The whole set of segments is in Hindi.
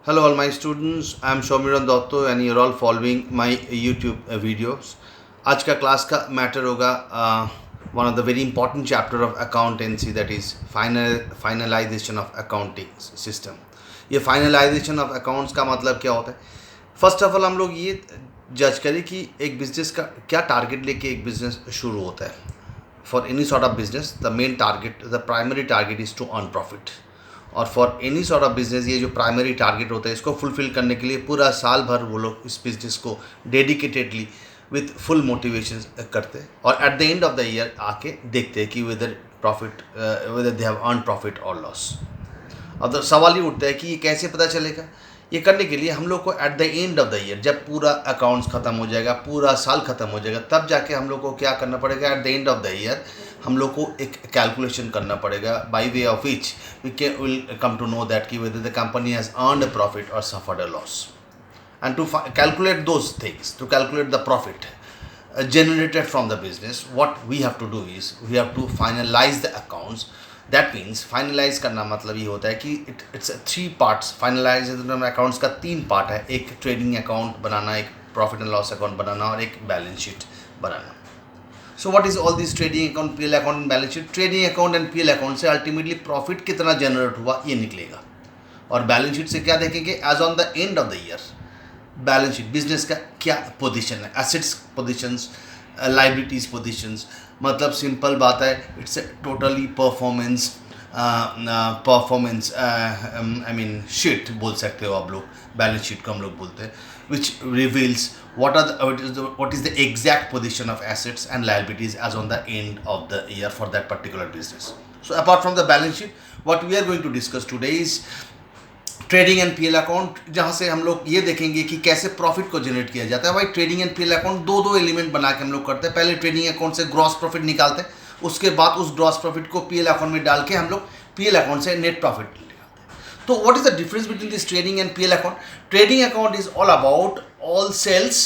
Hello all my students, I am Shaumiran Dotto and you're all following my YouTube videos. आज का क्लास का मैटर होगा one of the very important chapter of accountancy, that is finalization of accounting system. ये finalization of accounts का मतलब क्या होता है? फर्स्ट ऑफ ऑल हम लोग ये जज करें कि एक बिजनेस का क्या टारगेट लेके एक बिजनेस शुरू होता है. For any sort of business the main target, the primary target is to earn profit. और for any sort of business ये जो प्राइमरी टारगेट होता है इसको फुलफिल करने के लिए पूरा साल भर वो लोग इस बिजनेस को डेडिकेटेडली विथ फुल मोटिवेशन करते हैं और eight the end of the year आके देखते हैं कि whether they have earn profit और लॉस. अब तो सवाल ये उठता है कि ये कैसे पता चलेगा. ये करने के लिए हम लोग को eight the end of the year, जब पूरा अकाउंट्स ख़त्म हो जाएगा, पूरा साल ख़त्म हो जाएगा, तब जाके हम लोग को क्या करना पड़ेगा. At the end of the year हम लोग को एक कैलकुलेशन करना पड़ेगा by way of which we will come to know that कि whether the company has earned a profit और suffered a loss. And to calculate those things, to calculate the profit generated from the business, what we have to do is we have to finalize the accounts. That means finalize करना मतलब ये होता है कि it's three parts. Finalise accounts का तीन पार्ट है. एक ट्रेडिंग अकाउंट बनाना, एक प्रॉफिट एंड लॉस अकाउंट बनाना और एक बैलेंस शीट बनाना. So what is all this trading account, PL account and balance sheet. Trading account and PL account से अल्टीमेटली प्रॉफिट कितना जनरेट हुआ ये निकलेगा. और बैलेंस शीट से क्या देखेंगे, as on the end of the year balance sheet business का क्या पोजीशन है, एसेट्स पोजीशंस, लाइबिलिटीज़ पोजीशंस. मतलब सिंपल बात है, it's totally performance I mean sheet बोल सकते हो आप लोग. बैलेंस शीट को हम लोग बोलते हैं विच reveals what is the exact position of assets and liabilities as on the end of the year for that particular business. So apart from the balance sheet, what we are going to discuss today is trading and PL account, जहाँ से हम लोग ये देखेंगे कि कैसे प्रॉफिट को जनरेट किया जाता है. भाई ट्रेडिंग एंड पीएल अकाउंट दो एलिमेंट बना के हम लोग करते हैं. पहले ट्रेडिंग अकाउंट से ग्रॉस प्रॉफिट निकालते हैं, उसके बाद उस ग्रॉस प्रॉफिट को पीएल अकाउंट में डाल के हम लोग पीएल अकाउंट से नेट प्रॉफिट निकालते हैं. तो what is the difference between this trading and PL account. Trading account is all about all sales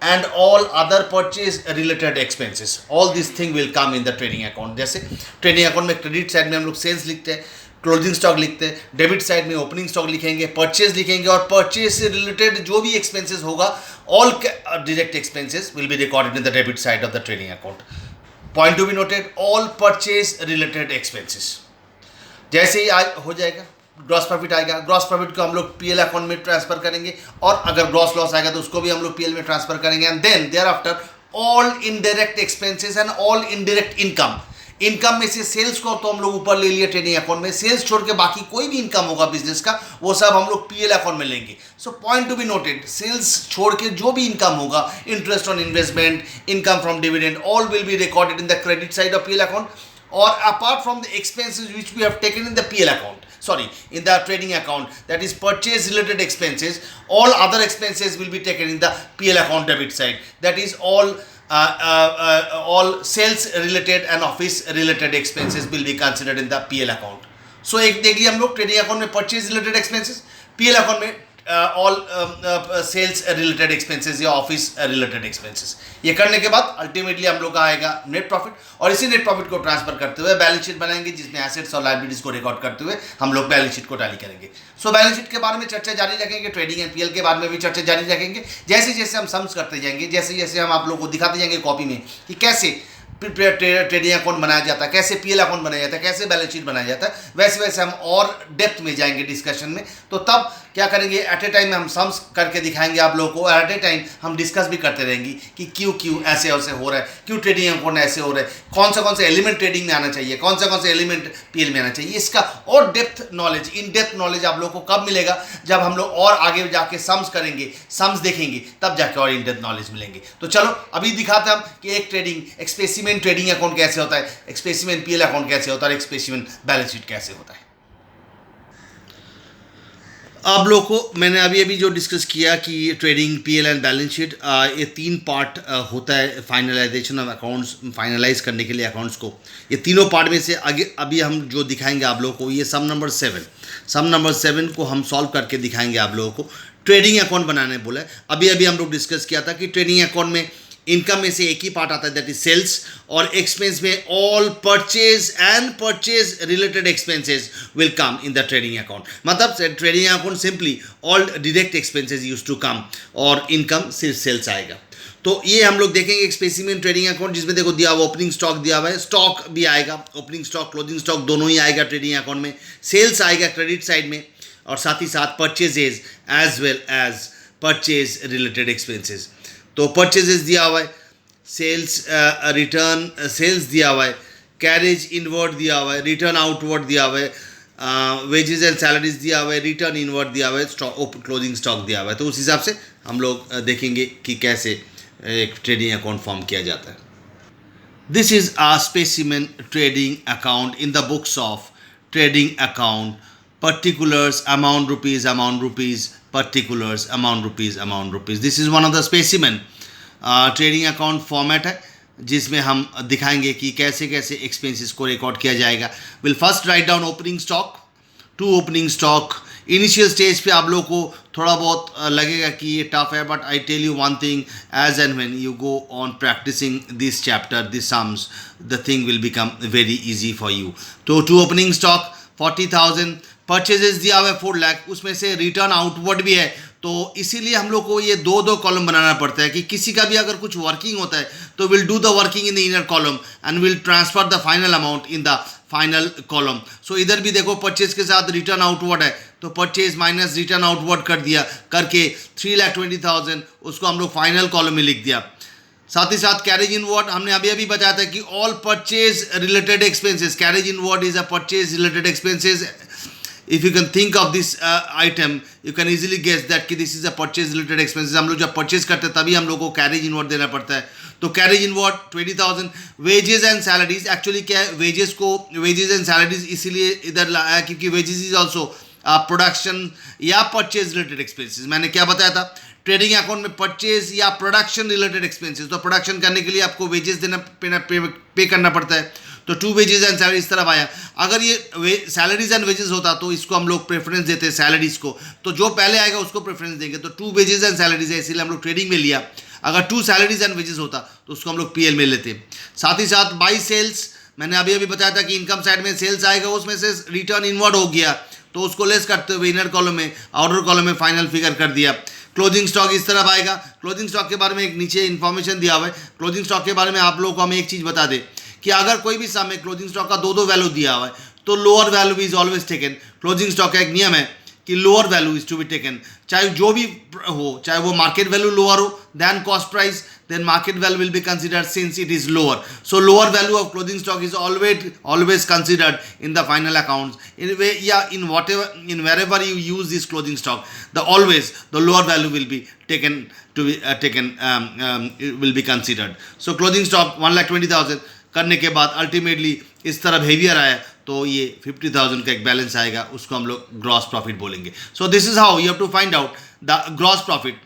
and all other purchase related expenses. All these thing will come in the trading account. जैसे ट्रेडिंग अकाउंट में क्रेडिट साइड में हम लोग सेल्स लिखते हैं, क्लोजिंग स्टॉक लिखते हैं, डेबिट साइड में ओपनिंग स्टॉक लिखेंगे, परचेज लिखेंगे और परचेज से रिलेटेड जो भी एक्सपेंसेस होगा all direct expenses will be recorded in the debit side of the trading account. Point to be noted, all purchase related expenses. जैसे ही हो जाएगा ग्रॉस प्रॉफिट आएगा, ग्रॉस प्रॉफिट को हम लोग पीएल अकाउंट में ट्रांसफर करेंगे और अगर ग्रॉस लॉस आएगा तो उसको भी हम लोग पीएल में ट्रांसफर करेंगे. And then thereafter all indirect expenses and all indirect income. Income में से सेल्स को तो हम लोग ऊपर ले लिए ट्रेडिंग अकाउंट में, सेल्स छोड़ के बाकी कोई भी इनकम होगा बिजनेस का वो सब हम लोग पीएल अकाउंट में लेंगे. So point to be noted, sales छोड़ के जो भी इनकम होगा, interest on investment, income from dividend, all will be recorded in the credit side of PL account. और apart from the expenses which we have taken in the PL account, in the trading account, that is purchase related expenses, all other expenses will be taken in the PL account debit side. That is all sales related and office related expenses will be considered in the PL account. So एक देख लिया हम लोग ट्रेडिंग अकाउंट में purchase related expenses, PL account में ऑल सेल्स रिलेटेड एक्सपेंसेस या ऑफिस रिलेटेड एक्सपेंसेस. ये करने के बाद अल्टीमेटली हम लोग का आएगा नेट प्रॉफिट और इसी नेट प्रॉफिट को ट्रांसफर करते हुए बैलेंस शीट बनाएंगे जिसमें एसेट्स और लायबिलिटीज को रिकॉर्ड करते हुए हम लोग बैलेंस शीट को टैली करेंगे. सो बैलेंस शीट के बारे में चर्चा जारी रखेंगे, ट्रेडिंग एंड पीएल के बारे में भी चर्चा जारी रखेंगे. जैसे जैसे हम सम्स करते जाएंगे, जैसे जैसे हम आप लोग को दिखाते जाएंगे कॉपी में कि कैसे ट्रेडिंग अकाउंट बनाया जाता है, कैसे पीएल अकाउंट बनाया जाता है, कैसे बैलेंस शीट बनाया जाता है, वैसे वैसे हम और डेप्थ में जाएंगे डिस्कशन में. तो तब क्या करेंगे, एट ए टाइम हम सम्स करके दिखाएंगे आप लोगों को, एट ए टाइम हम डिस्कस भी करते रहेंगे कि क्यों ऐसे ऐसे हो रहा है, क्यों ट्रेडिंग अकाउंट ऐसे हो रहा है, कौन से एलिमेंट ट्रेडिंग में आना चाहिए, कौन से एलिमेंट पीएल में आना चाहिए. इसका और depth knowledge, in depth knowledge आप लोगों को कब मिलेगा, जब हम लोग और आगे जाके सम्स करेंगे, सम्स देखेंगे, तब जाके और इन डेप्थ नॉलेज मिलेंगे. तो चलो अभी दिखाते हैं हम कि एक स्पेसिमेन ट्रेडिंग अकाउंट कैसे होता है, एक स्पेसिमेन पीएल अकाउंट कैसे होता है, एक स्पेसिमेन बैलेंस शीट कैसे होता है. आप लोगों को मैंने अभी जो डिस्कस किया कि trading, PL and balance sheet, ये तीन पार्ट होता है फाइनलाइजेशन ऑफ अकाउंट्स, फाइनलाइज करने के लिए अकाउंट्स को. ये तीनों पार्ट में से आगे अभी हम जो दिखाएंगे आप लोगों को, ये सम नंबर 7 को हम सॉल्व करके दिखाएंगे आप लोगों को. ट्रेडिंग अकाउंट बनाने बोला है. अभी हम लोग डिस्कस किया था कि ट्रेडिंग अकाउंट में इनकम में से एक ही पार्ट आता है, दैट इज सेल्स, और एक्सपेंस में all purchase and purchase related expenses will come in the trading account. मतलब trading account simply all direct expenses use to come, और इनकम सिर्फ सेल्स आएगा. तो ये हम लोग देखेंगे एक स्पेसिमेन ट्रेडिंग अकाउंट जिसमें देखो दिया हुआ ओपनिंग स्टॉक दिया हुआ है, स्टॉक भी आएगा, ओपनिंग स्टॉक क्लोजिंग स्टॉक दोनों ही आएगा ट्रेडिंग अकाउंट में, सेल्स आएगा क्रेडिट साइड में, और साथ ही साथ purchases as well as purchase related expenses. तो परचेजेस दिया हुआ है, सेल्स रिटर्न सेल्स दिया हुआ है, कैरेज इनवर्ड दिया हुआ है, रिटर्न आउटवर्ड दिया हुआ है, वेजेस एंड सैलरीज दिया हुआ है, रिटर्न इनवर्ड दिया हुआ है, स्टॉक क्लोजिंग स्टॉक दिया हुआ है. तो उस हिसाब से हम लोग देखेंगे कि कैसे एक ट्रेडिंग अकाउंट फॉर्म किया जाता है. This is a specimen trading account in the books of trading account, particulars amount rupees, particulars amount rupees. This is one of the specimen trading account format है जिसमें हम दिखाएंगे कि कैसे कैसे एक्सपेंसेस को रिकॉर्ड किया जाएगा. Will first write down opening stock, to opening stock. Initial stage पे आप लोग को थोड़ा बहुत लगेगा कि ये टफ है, but I tell you one thing, as and when you go on practising this chapter, this sums, the thing will become very easy for you. तो टू ओपनिंग स्टॉक 40,000, परचेजेस दिया हुआ है 4 लाख, उसमें से रिटर्न आउटवर्ड भी है. तो इसीलिए हम लोग को ये दो कॉलम बनाना पड़ता है कि किसी का भी अगर कुछ वर्किंग होता है तो will do the working in the inner column and will transfer the final amount in the final column. So इधर भी देखो परचेज के साथ रिटर्न आउटवर्ड है, तो परचेज माइनस रिटर्न आउटवर्ड कर दिया, करके 3,20,000 उसको हम लोग फाइनल कॉलम में लिख दिया. साथ ही साथ कैरेज इनवर्ड हमने अभी बताया था कि all purchase related expenses, carriage inward is a purchase related expenses. If you can think of this item, you can easily guess that कि this is a purchase related expenses. हम लोग जब परचेज करते हैं तभी हम लोग को कैरेज इनवर्ड देना पड़ता है. तो carriage inward 20,000. Wages and salaries, actually क्या है, वेजेस एंड सैलरीज इसीलिए इधर लाया क्योंकि वेजेस इज ऑल्सो प्रोडक्शन या परचेज रिलेटेड एक्सपेंसेस. मैंने क्या बताया था, ट्रेडिंग अकाउंट में परचेज या प्रोडक्शन रिलेटेड एक्सपेंसेस, तो प्रोडक्शन करने के लिए आपको वेजेस देना पे करना पड़ता है. तो टू वेजेस एंड सैलरी इस तरफ आया. अगर ये सैलरीज एंड वेजेस होता तो इसको हम लोग प्रेफरेंस देते हैं सैलरीज को, तो जो पहले आएगा उसको प्रेफरेंस देंगे. तो टू वेजेस एंड सैलरीज है इसीलिए हम लोग ट्रेडिंग में लिया. अगर टू सैलरीज एंड वेजेस होता तो उसको हम लोग पीएल में लेते. साथ ही साथ बाई सेल्स, मैंने अभी बताया था कि इनकम साइड में सेल्स आएगा, उसमें से रिटर्न इनवर्ड हो गया तो उसको लेस करते हुए इनर कॉलम में, आउटर कॉलम में फाइनल फिगर कर दिया. क्लोजिंग स्टॉक इस तरफ आएगा. क्लोजिंग स्टॉक के बारे में एक नीचे इन्फॉर्मेशन दिया हुआ है. क्लोजिंग स्टॉक के बारे में आप लोगों को हम एक चीज़ बता दें कि अगर कोई भी सम में क्लोजिंग स्टॉक का दो वैल्यू दिया हुआ है तो lower value is always taken. Closing stock का एक नियम है कि lower value is to be taken, चाहे जो भी हो, चाहे वो मार्केट वैल्यू लोअर हो then cost price, then market value will be considered since it is lower. So lower value of closing stock is always considered in the final accounts. In wherever you use this closing stock, the lower value will be will be considered. So closing stock 1,20,000 करने के बाद अल्टीमेटली इस तरह बिहेवियर आया तो ये 50,000 का एक बैलेंस आएगा, उसको हम लोग ग्रॉस प्रॉफिट बोलेंगे. So this is how you have to find out the gross profit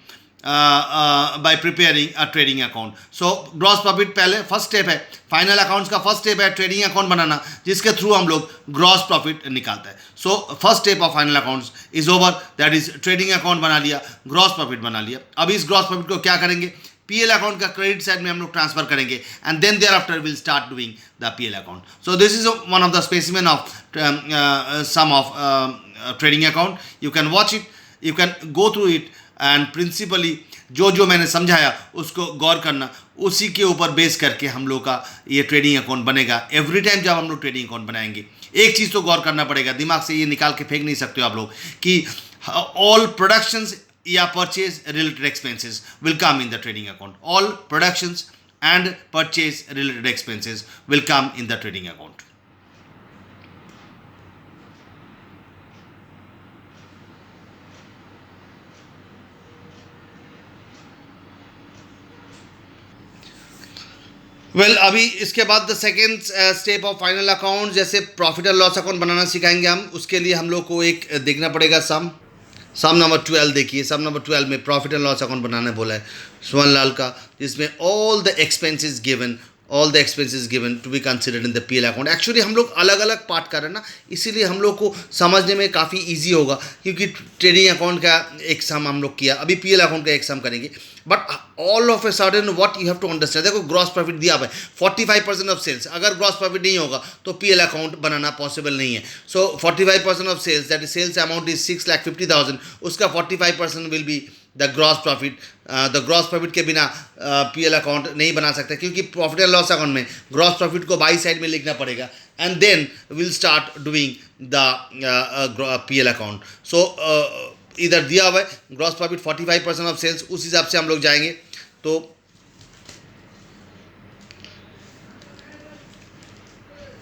by preparing a trading account. So gross profit पहले फर्स्ट स्टेप है, फाइनल अकाउंट्स का फर्स्ट स्टेप है ट्रेडिंग अकाउंट बनाना, जिसके थ्रू हम लोग ग्रॉस प्रॉफिट निकालते हैं. So first step of final accounts is over, that is trading account बना लिया, ग्रॉस प्रॉफिट बना लिया. अब इस ग्रॉस प्रॉफिट को क्या करेंगे, पीएल अकाउंट का क्रेडिट साइड में हम लोग ट्रांसफर करेंगे and then thereafter will start doing the PL account. So this is one of the specimen of some of trading account. You can watch it, you can go through it and principally जो मैंने समझाया उसको गौर करना, उसी के ऊपर बेस करके हम लोग का ये ट्रेडिंग अकाउंट बनेगा. एवरी टाइम जब हम लोग ट्रेडिंग अकाउंट बनाएंगे एक चीज़ तो गौर करना पड़ेगा, दिमाग से ये निकाल के फेंक नहीं सकते हो आप लोग कि ऑल प्रोडक्शंस या purchase related expenses will come in the trading account. All productions and purchase related expenses will come in the trading account. अभी इसके बाद the second step of final account, जैसे प्रॉफिट एंड लॉस अकाउंट बनाना सिखाएंगे हम. उसके लिए हम लोग को एक देखना पड़ेगा सम नंबर 12. देखिए सम नंबर 12 में प्रॉफिट एंड लॉस अकाउंट बनाने बोला है सुमन लाल का, जिसमें all the expenses given, all the expenses given to be considered in the PL account. Actually हम लोग अलग अलग पार्ट कर रहे हैं ना, इसीलिए हम लोग को समझने में काफ़ी इजी होगा, क्योंकि ट्रेडिंग अकाउंट का एक सम हम लोग किया, अभी पीएल अकाउंट का एक सम करेंगे। But all of a sudden what you have to understand, देखो ग्रॉस प्रॉफिट दिया हुआ है 45% ऑफ सेल्स, अगर ग्रॉस प्रॉफिट नहीं होगा तो पीएल अकाउंट बनाना पॉसिबल नहीं है। So 45% of sales, that is sales amount is 6,50,000, उसका 45% will be the gross profit. The gross profit के बिना पीएल अकाउंट नहीं बना सकते, क्योंकि प्रॉफिट एंड लॉस अकाउंट में ग्रॉस प्रॉफिट को बाई साइड में लिखना पड़ेगा, and then will start doing the PL account. So इधर दिया हुआ है ग्रॉस प्रॉफिट 45% ऑफ सेल्स, उस हिसाब से हम लोग जाएंगे। तो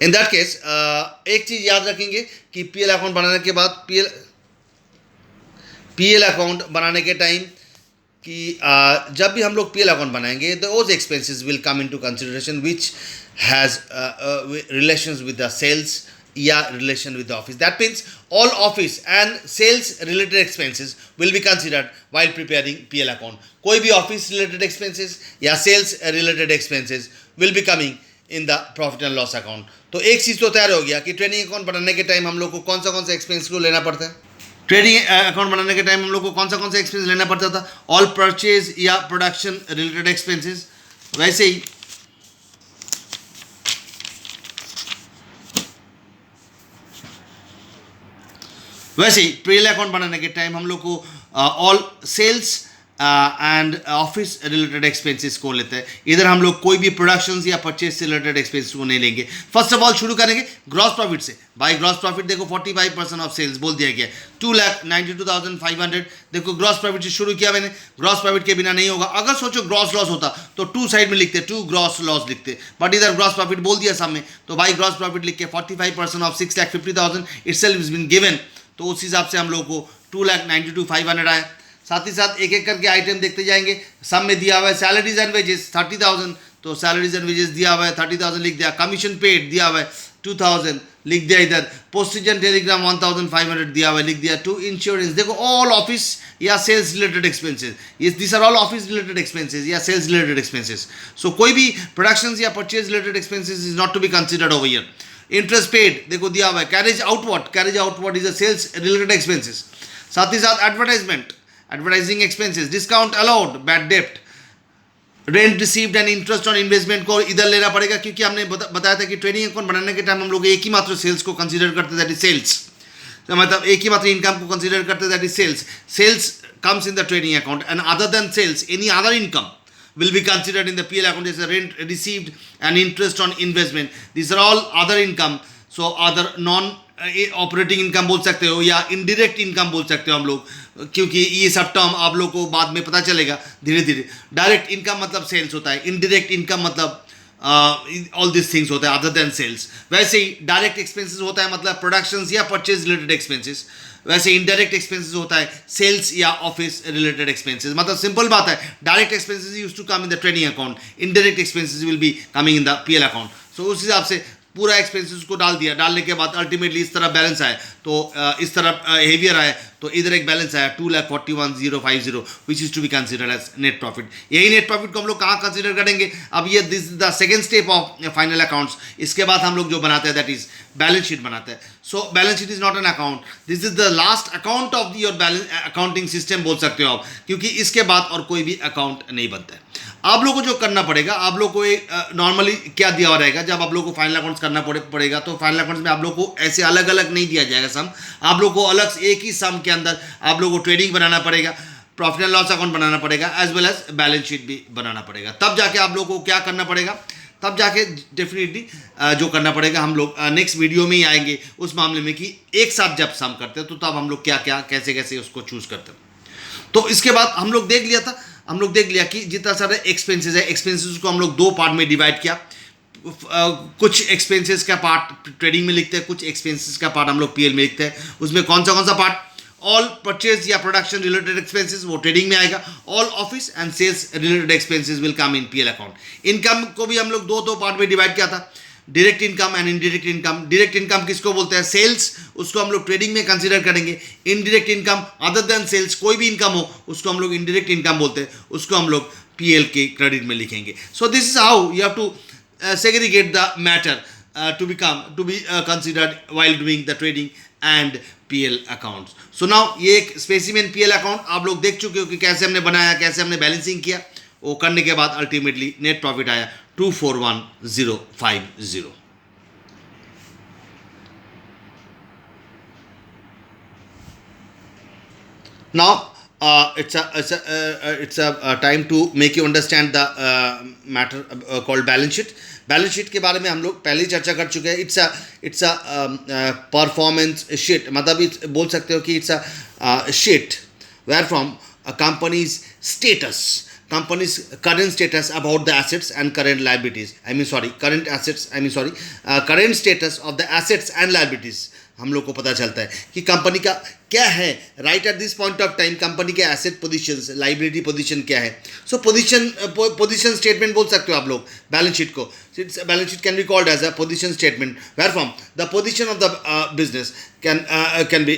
इन दैट केस एक चीज़ याद रखेंगे कि पीएल अकाउंट बनाने के बाद पीएल अकाउंट बनाने के टाइम कि जब भी हम लोग पीएल अकाउंट बनाएंगे, those expenses will come into consideration which has relations with the sales या relation with the office. That means all office and sales related expenses will be considered while preparing PL account. कोई भी ऑफिस रिलेटेड एक्सपेंसेस या sales related expenses will be coming in the profit and loss account. तो एक चीज़ तो तैयार हो गया कि ट्रेडिंग अकाउंट बनाने के टाइम हम लोग को कौन सा एक्सपेंस को लेना पड़ता है। ट्रेडिंग अकाउंट बनाने के टाइम हम लोग को कौन सा एक्सपेंस लेना पड़ता था, ऑल परचेज या प्रोडक्शन रिलेटेड एक्सपेंसेस। वैसे ही पीएल अकाउंट बनाने के टाइम हम लोग को all sales and office related expenses को लेते हैं। इधर हम लोग कोई भी प्रोडक्शन या परचेज से रिलेटेड एक्सपेंसेस को नहीं लेंगे। फर्स्ट ऑफ ऑल शुरू करेंगे ग्रॉस प्रॉफिट से। बाई ग्रॉस प्रॉफिट देखो 45% ऑफ सेल्स बोल दिया गया, 2,92,500। देखो ग्रॉस प्रॉफिट से शुरू किया मैंने, ग्रॉस प्रॉफिट के बिना नहीं होगा। अगर सोचो ग्रॉस लॉस होता तो टू साइड में लिखते, टू ग्रॉस लॉस लिखते, बट इधर ग्रॉस प्रॉफिट बोल दिया सामने, तो बाई ग्रॉस प्रॉफिट लिख के 45% of 6,50,000 itself is been given. तो उस हिसाब से हम लोग को 2,92,500 आया। साथ ही साथ एक एक करके आइटम देखते जाएंगे। सम में दिया हुआ है सैलरीज एंड वेजेस 30,000, तो सैलरीज एंड वेजेस दिया हुआ है 30,000 लिख दिया। कमीशन पेड दिया हुआ है 2,000 लिख दिया। इधर पोस्टेज एंड टेलीग्राम 1,500 दिया हुआ है लिख दिया। टू इंश्योरेंस देखो ऑल ऑफिस या सेल्स रिलेटेड एक्सपेंसेस, ये this are all office related expenses या सेल्स रिलेटेड एक्सपेंसेस। सो कोई भी प्रोडक्शन या purchase related expenses is not to be considered over here. Interest paid देखो दिया हुआ है। Carriage outward is a sales related expenses. साथ ही साथ advertising expenses, discount allowed, bad डेप्ट, rent received and interest on investment को इधर लेना पड़ेगा, क्योंकि हमने बताया था कि ट्रेडिंग अकाउंट बनाने के टाइम हम लोग एक ही मात्र सेल्स को कंसीडर करते, दैट इज सेल्स। तो मतलब एक ही मात्र इनकम को कंसीडर करते, that is sales. Sales comes in the trading account, and other than sales any other income will be considered in the PL account as a rent received and interest on investment. These are all other income. So other non operating income बोल सकते हो या इनडायरेक्ट इनकम बोल सकते हो हम लोग, क्योंकि ये सब टर्म आप लोग को बाद में पता चलेगा धीरे धीरे। डायरेक्ट इनकम मतलब सेल्स होता है, इनडायरेक्ट इनकम मतलब ऑल दिस थिंग्स होता है अदर देन सेल्स। वैसे ही डायरेक्ट एक्सपेंसेस होता है मतलब प्रोडक्शन या परचेज रिलेटेड एक्सपेंसेस। वैसे इनडायरेक्ट एक्सपेंसेस होता है सेल्स या ऑफिस रिलेटेड एक्सपेंसेस। मतलब सिंपल बात है, direct expenses used to come in the trading account, indirect expenses will be coming in the PL account. So उस हिसाब से पूरा एक्सपेंसेस को डाल दिया। डालने के बाद अल्टीमेटली इस तरह बैलेंस आए, तो इस तरह हेवियर आए, तो इधर एक बैलेंस आया 2,41,050 which is to be considered as net profit. यही नेट प्रॉफिट को हम लोग कहाँ कंसिडर करेंगे? अब ये this is the second step of final accounts. इसके बाद हम लोग जो बनाते हैं दैट इज बैलेंस शीट बनाते हैं। So balance sheet is not an account, this is the last account of your balance accounting system बोल सकते हो आप, क्योंकि इसके बाद और कोई भी अकाउंट नहीं बनता है। आप लोग को जो करना पड़ेगा, आप लोग को नॉर्मली क्या दिया हुआ रहेगा, जब आप लोग को फाइनल अकाउंट्स करना पड़ेगा तो फाइनल अकाउंट्स में आप लोग को ऐसे अलग अलग नहीं दिया जाएगा सम। आप लोग को अलग से एक ही सम के अंदर आप लोग को ट्रेडिंग बनाना पड़ेगा, प्रॉफिट एंड लॉस अकाउंट बनाना पड़ेगा, as well as balance sheet भी बनाना पड़ेगा। तब जाके आप लोग को क्या करना पड़ेगा, तब जाके डेफिनेटली जो करना पड़ेगा हम लोग नेक्स्ट वीडियो में ही आएंगे उस मामले में कि एक साथ जब सम करते हैं तो तब हम लोग क्या क्या कैसे कैसे उसको चूज करते हैं। तो इसके बाद हम लोग देख लिया कि जितना सारे एक्सपेंसेस है, एक्सपेंसेस को हम लोग दो पार्ट में डिवाइड किया। कुछ एक्सपेंसेस का पार्ट ट्रेडिंग में लिखते हैं, कुछ एक्सपेंसेस का पार्ट हम लोग पीएल में लिखते हैं। उसमें कौन सा पार्ट? ऑल परचेज या प्रोडक्शन रिलेटेड एक्सपेंसेस वो ट्रेडिंग में आएगा। All office and sales related expenses will come in PL account. Income को भी हम लोग दो पार्ट में डिवाइड किया था, direct income and indirect income. Direct income किसको बोलते हैं? सेल्स, उसको हम लोग ट्रेडिंग में कंसीडर करेंगे। Indirect income other than sales, कोई भी इनकम हो उसको हम लोग इनडायरेक्ट इनकम बोलते हैं, उसको हम लोग पीएल के क्रेडिट में लिखेंगे। So this is how you have to segregate the matter to be considered while doing the trading and PL accounts. So now ये एक स्पेसिमेन PL अकाउंट आप लोग देख चुके हो कि कैसे हमने बनाया, कैसे हमने बैलेंसिंग किया. वो करने के बाद अल्टीमेटली नेट प्रॉफिट आया 241050. Now it's a time to make you understand the matter called balance sheet. Balance sheet के बारे में हम लोग पहले ही चर्चा कर चुके हैं. इट्स अ परफॉर्मेंस शीट, मतलब बोल सकते हो कि it's a sheet where from a company's status, company's current status about the assets and current liabilities. Current status of the assets and liabilities हम लोग को पता चलता है कि कंपनी का क्या है right at this point of time. Company के एसेट पोजीशंस, लाइबिलिटी पोजीशन क्या है. सो पोजीशन स्टेटमेंट बोल सकते हो आप लोग बैलेंस शीट को. Balance sheet can be called as a position statement where from the position of the business can be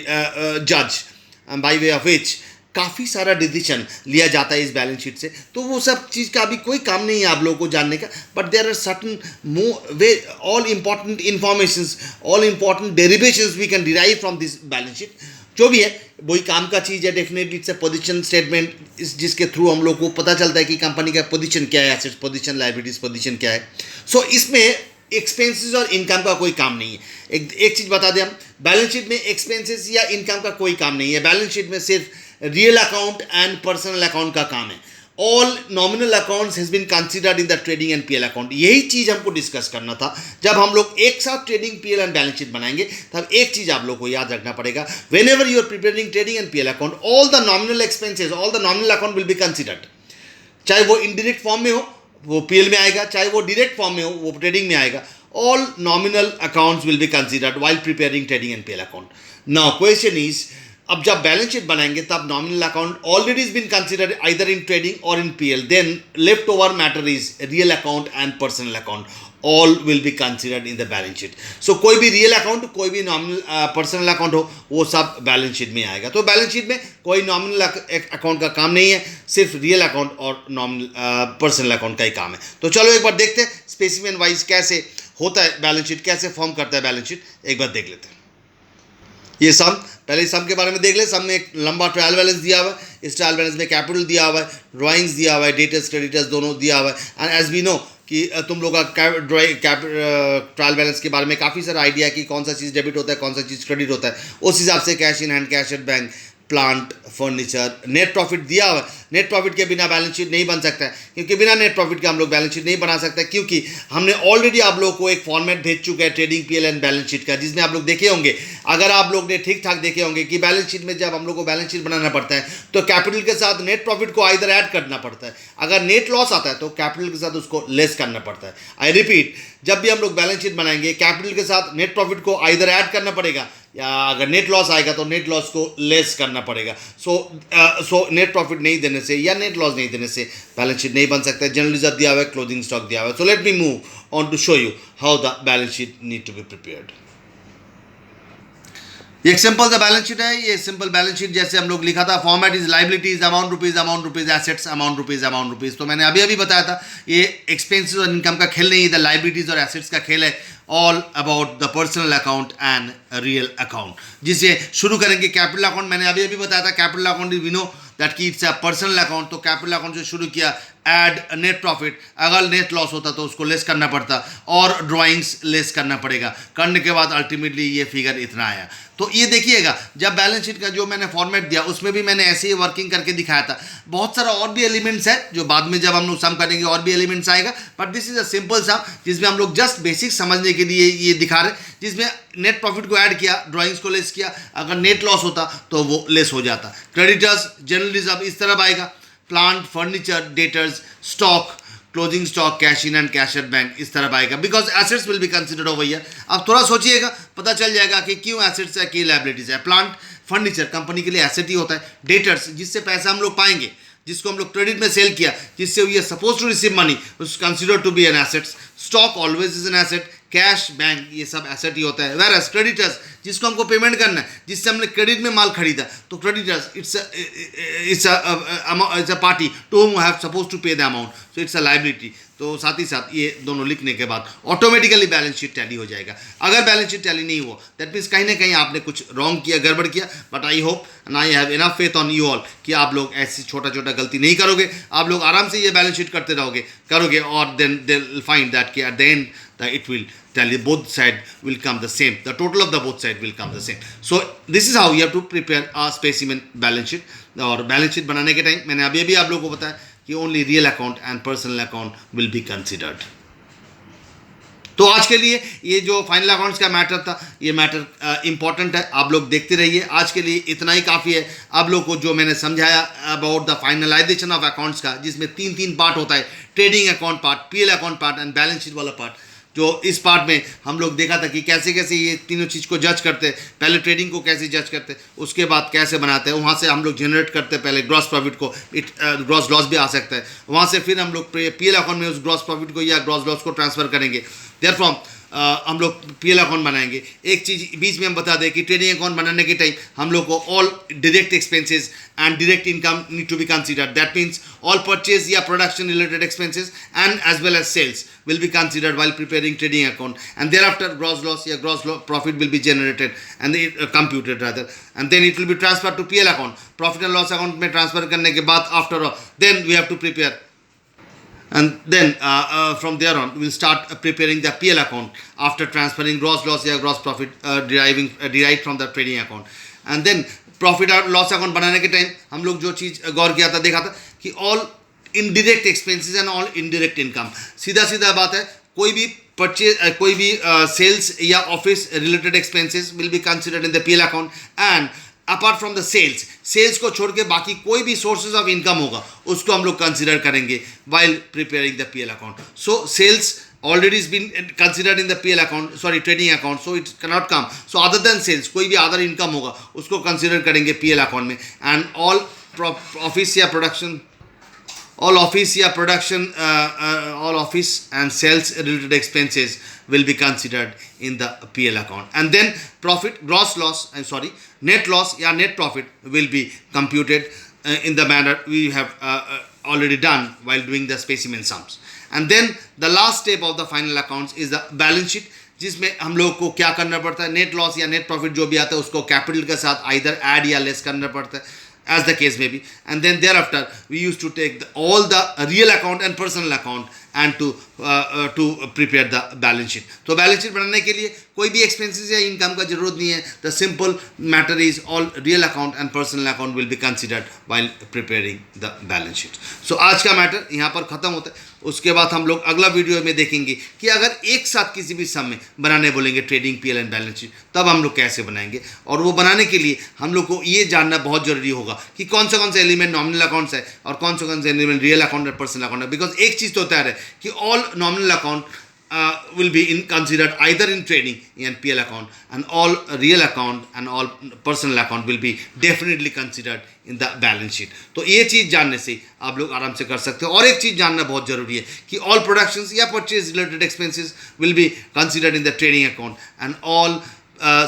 जज बाय वे ऑफ विच काफ़ी सारा डिसीजन लिया जाता है इस बैलेंस शीट से. तो वो सब चीज़ का अभी कोई काम नहीं है आप लोगों को जानने का, but there are certain way all important informations, all important derivations we can derive from this balance sheet. जो भी है वही काम का चीज़ है. Definitely it's a position statement, जिसके थ्रू हम लोग को पता चलता है कि कंपनी का पोजीशन क्या है, एसेट्स पोजीशन, लाइबिलिटीज पोजीशन क्या है. सो इसमें एक्सपेंसेस और इनकम का कोई काम नहीं है. एक चीज़ बता दें हम, बैलेंस शीट में एक्सपेंसेस या इनकम का कोई काम नहीं है. बैलेंस शीट में सिर्फ real account and personal account का काम है. All nominal accounts has been considered in the trading and PL account. यही चीज़ हमको डिस्कस करना था. जब हम लोग एक साथ trading PL and balance sheet बनाएंगे तब एक चीज़ आप लोग को याद रखना पड़ेगा. Whenever you are preparing trading and PL account, all the nominal expenses, all the nominal account will be considered. चाहे वो इनडायरेक्ट फॉर्म में हो वो पीएल में आएगा, चाहे वो डायरेक्ट फॉर्म में हो वो ट्रेडिंग में आएगा. All nominal accounts will be considered while preparing trading and PL account. Now question is, अब जब बैलेंस शीट बनाएंगे तब nominal account already is been considered either in trading और in PL. Then left over matter is real account and personal account. All will be considered in the balance sheet. So कोई भी रियल अकाउंट, कोई भी नॉमिनल पर्सनल अकाउंट हो, वो सब बैलेंस शीट में आएगा. तो बैलेंस शीट में कोई नॉमिनल अकाउंट का काम नहीं है, सिर्फ रियल अकाउंट और नॉमिनल पर्सनल अकाउंट का ही काम है. तो चलो एक बार देखते हैं स्पेसिमेन वाइज कैसे होता है बैलेंस शीट, कैसे फॉर्म करता है बैलेंस शीट. एक बार देख लेते हैं. ये सम, पहले सम के बारे में देख ले. सम में एक लंबा ट्रायल बैलेंस दिया हुआ है. इस ट्रायल बैलेंस में कैपिटल दिया हुआ है, ड्राइंग्स दिया हुआ है, डेटर्स क्रेडिटर्स दोनों दिया हुआ है. एंड एज वी नो कि तुम लोग का ट्रायल बैलेंस के बारे में काफ़ी सारा आइडिया है कि कौन सा चीज़ डेबिट होता है, कौन सा चीज़ क्रेडिट होता है. उस हिसाब से cash in hand, cash at bank, plant, furniture, net profit दिया हुआ है. नेट प्रॉफिट के बिना बैलेंस शीट नहीं बन सकता है, क्योंकि बिना नेट प्रॉफिट के हम लोग बैलेंस शीट नहीं बना सकते, क्योंकि हमने ऑलरेडी आप लोगों को एक फॉर्मेट भेज चुका है trading PL and balance sheet का, जिसमें आप लोग देखे होंगे. अगर आप लोग ने ठीक ठाक देखे होंगे कि बैलेंस शीट में जब हम लोग को बैलेंस शीट बनाना पड़ता है तो कैपिटल के साथ नेट प्रॉफिट को आइदर ऐड करना पड़ता है. अगर नेट लॉस आता है तो कैपिटल के साथ उसको लेस करना पड़ता है. आई रिपीट, जब भी हम लोग बैलेंस शीट बनाएंगे कैपिटल के साथ नेट प्रॉफिट को आइदर ऐड करना पड़ेगा, या अगर नेट लॉस आएगा तो नेट लॉस को लेस करना पड़ेगा. सो नेट प्रॉफिट नहीं देने से या नेट लॉस नहीं देने से बैलेंस शीट नहीं बन सकता है. जनरल रिजर्व दिया हुआ है, क्लोजिंग स्टॉक दिया हुआ है. So let me move on to show you how the balance sheet need to be prepared. ये एक सिंपल सा बैलेंस शीट है. ये सिंपल बैलेंस शीट जैसे हम लोग लिखा था, format is liabilities amount rupees, assets amount rupees. तो मैंने अभी बताया था ये एक्सपेंसेस और इनकम का खेल नहीं है, द लाइबिलिटीज और एसेट्स का खेल है. All about the personal account and real account. जिसे शुरू करेंगे कैपिटल अकाउंट. मैंने अभी बताया था capital account we know that की इट्स अ पर्सनल अकाउंट. तो कैपिटल अकाउंट से शुरू किया, ऐड नेट प्रॉफिट. अगर नेट लॉस होता तो उसको लेस करना पड़ता और ड्राइंग्स लेस करना पड़ेगा. करने के बाद अल्टीमेटली ये फिगर इतना आया. तो ये देखिएगा, जब बैलेंस शीट का जो मैंने फॉर्मेट दिया उसमें भी मैंने ऐसे ही वर्किंग करके दिखाया था. बहुत सारा और भी एलिमेंट्स है जो बाद में जब हम लोग सम करेंगे और भी एलिमेंट्स आएगा, but this is a simple सम जिसमें हम लोग जस्ट बेसिक समझने के लिए ये दिखा रहे, जिसमें नेट प्रॉफिट को ऐड किया, ड्राइंग्स को लेस किया. अगर नेट लॉस होता तो वो लेस हो जाता. क्रेडिटर्स, जनरल रिजर्व इस तरह आएगा, plant, furniture, debtors, stock, closing stock, cash in and cash at bank इस तरह आएगा, because assets will be considered over here. अब थोड़ा सोचिएगा, पता चल जाएगा कि क्यों एसेट्स है, क्यों लायबिलिटीज है. प्लांट, फर्नीचर कंपनी के लिए एसेट ही होता है. डेटर्स, जिससे पैसा हम लोग पाएंगे, जिसको हम लोग क्रेडिट में सेल किया, जिससे we are suppose to receive money, consider to be an assets. Stock always is an asset. Cash, bank, ये सब एसेट ही होता है. वेर एज क्रेडिटर्स, जिसको हमको पेमेंट करना है, जिससे हमने क्रेडिट में माल खरीदा, तो creditors it's a party to whom have suppose to pay the amount, so it's a liability. तो साथ ही साथ ये दोनों लिखने के बाद ऑटोमेटिकली बैलेंस शीट टैली हो जाएगा। अगर बैलेंस शीट टैली नहीं हुआ दैट मीन्स कहीं ना कहीं आपने कुछ रॉन्ग किया, गड़बड़ किया। But I hope and I have enough faith on you all कि आप लोग ऐसी छोटा छोटा गलती नहीं करोगे, आप लोग आराम से ये बैलेंस शीट करते करोगे और then they will find that कि at the end it will tell you both side will come the same, the total of the both side will come the same. So this is how you have to prepare a specimen balance sheet. और बैलेंस शीट बनाने के टाइम मैंने अभी आप लोगों को बताया कि only real account and personal account will be considered. तो आज के लिए ये जो फाइनल अकाउंट्स का मैटर था, ये मैटर इंपॉर्टेंट है, आप लोग देखते रहिए। आज के लिए इतना ही काफ़ी है। आप लोग को जो मैंने समझाया about the finalisation of accounts का, जिसमें तीन पार्ट होता है, trading account part, PL account part and balance sheet वाला पार्ट। जो इस पार्ट में हम लोग देखा था कि कैसे कैसे ये तीनों चीज़ को जज करते हैं, पहले ट्रेडिंग को कैसे जज करते हैं, उसके बाद कैसे बनाते हैं, वहाँ से हम लोग जनरेट करते हैं पहले ग्रॉस प्रॉफिट को, ग्रॉस लॉस भी आ सकता है, वहाँ से फिर हम लोग पीएल अकाउंट में उस ग्रॉस प्रॉफिट को या ग्रॉस लॉस को ट्रांसफ़र करेंगे। देयरफ्रॉम हम लोग पीएल अकाउंट बनाएंगे। एक चीज़ बीच में हम बता दें कि ट्रेडिंग अकाउंट बनाने के टाइम हम लोग को all direct expenses and direct income need to be considered. That means all purchase या production related expenses and as well as sales will be considered while preparing trading account, and thereafter gross loss या gross profit will be generated and computed rather, and then it will be transferred to PL account, profit and loss account में transfer करने के बाद after all then we have to prepare, and then from there on we will start preparing the PL account after transferring gross loss या gross profit derived from the trading account, and then profit और loss account बनाने के टाइम हम लोग जो चीज़ गौर किया था, देखा था कि all indirect expenses and all indirect income, सीधा बात है, कोई भी परचेज, कोई भी सेल्स या office related expenses will be considered in the PL account, and apart from the sales को छोड़ के बाकी कोई भी सोर्सेज ऑफ इनकम होगा उसको हम लोग कंसिडर करेंगे while preparing the PL account. So sales already is been considered in the PL account, sorry trading account, so it cannot come. So other than sales कोई भी अदर इनकम होगा उसको कंसिडर करेंगे PL अकाउंट में, एंड ऑल ऑफिस या production, all office and sales related expenses will be considered in the PL account, and then profit, net loss या net profit will be computed in the manner we have already done while doing the specimen sums. And then the last step of the final accounts is the balance sheet, जिसमें हम लोग को क्या करना पड़ता है, नेट लॉस या नेट प्रॉफिट जो भी आता है उसको कैपिटल के साथ आइदर ऐड या लेस करना पड़ता है, as the case may be, and then thereafter we used to take all the real account and personal account and to prepare the balance sheet. तो बैलेंस शीट बनाने के लिए कोई भी एक्सपेंसेस या इनकम का जरूरत नहीं है। The simple matter is all real account and personal account will be considered while preparing the balance sheet. So आज का मैटर यहाँ पर ख़त्म होता है। उसके बाद हम लोग अगला वीडियो में देखेंगे कि अगर एक साथ किसी भी सम में बनाने बोलेंगे trading PL and balance sheet, तब हम लोग कैसे बनाएंगे, और वो बनाने के लिए हम लोग को ये जानना बहुत जरूरी होगा कि कौन से एलिमेंट नॉमिनल अकाउंट्स है और कौन से एलिमेंट रियल अकाउंट और पर्सनल अकाउंट है। बिकॉज एक चीज़ तो तैयार है कि all nominal account will be considered either in trading and PL account, and all real account and all personal account will be definitely considered in the balance sheet. तो ये चीज़ जानने से आप लोग आराम से कर सकते हो। और एक चीज़ जानना बहुत ज़रूरी है कि all productions या purchase related expenses will be considered in the trading account, and all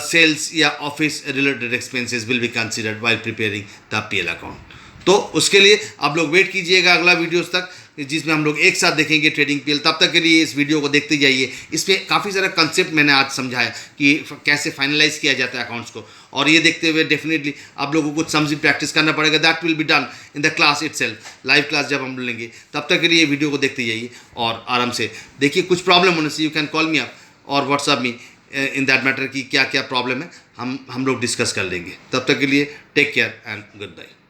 sales या office related expenses will be considered while preparing the PL account. तो उसके लिए आप लोग वेट कीजिएगा अगला वीडियोस तक, जिसमें हम लोग एक साथ देखेंगे ट्रेडिंग पीएल। तब तक के लिए इस वीडियो को देखते जाइए। इसमें काफ़ी सारा कंसेप्ट मैंने आज समझाया कि कैसे फाइनलाइज किया जाता है अकाउंट्स को, और ये देखते हुए डेफिनेटली आप लोगों को कुछ समझी प्रैक्टिस करना पड़ेगा। That will be done in the class itself, live class जब हम लेंगे। तब तक के लिए वीडियो को देखते जाइए और आराम से देखिए। कुछ प्रॉब्लम होने से you can call me up और WhatsApp me in that matter कि क्या क्या प्रॉब्लम है, हम लोग डिस्कस कर लेंगे। तब तक के लिए take care and good bye.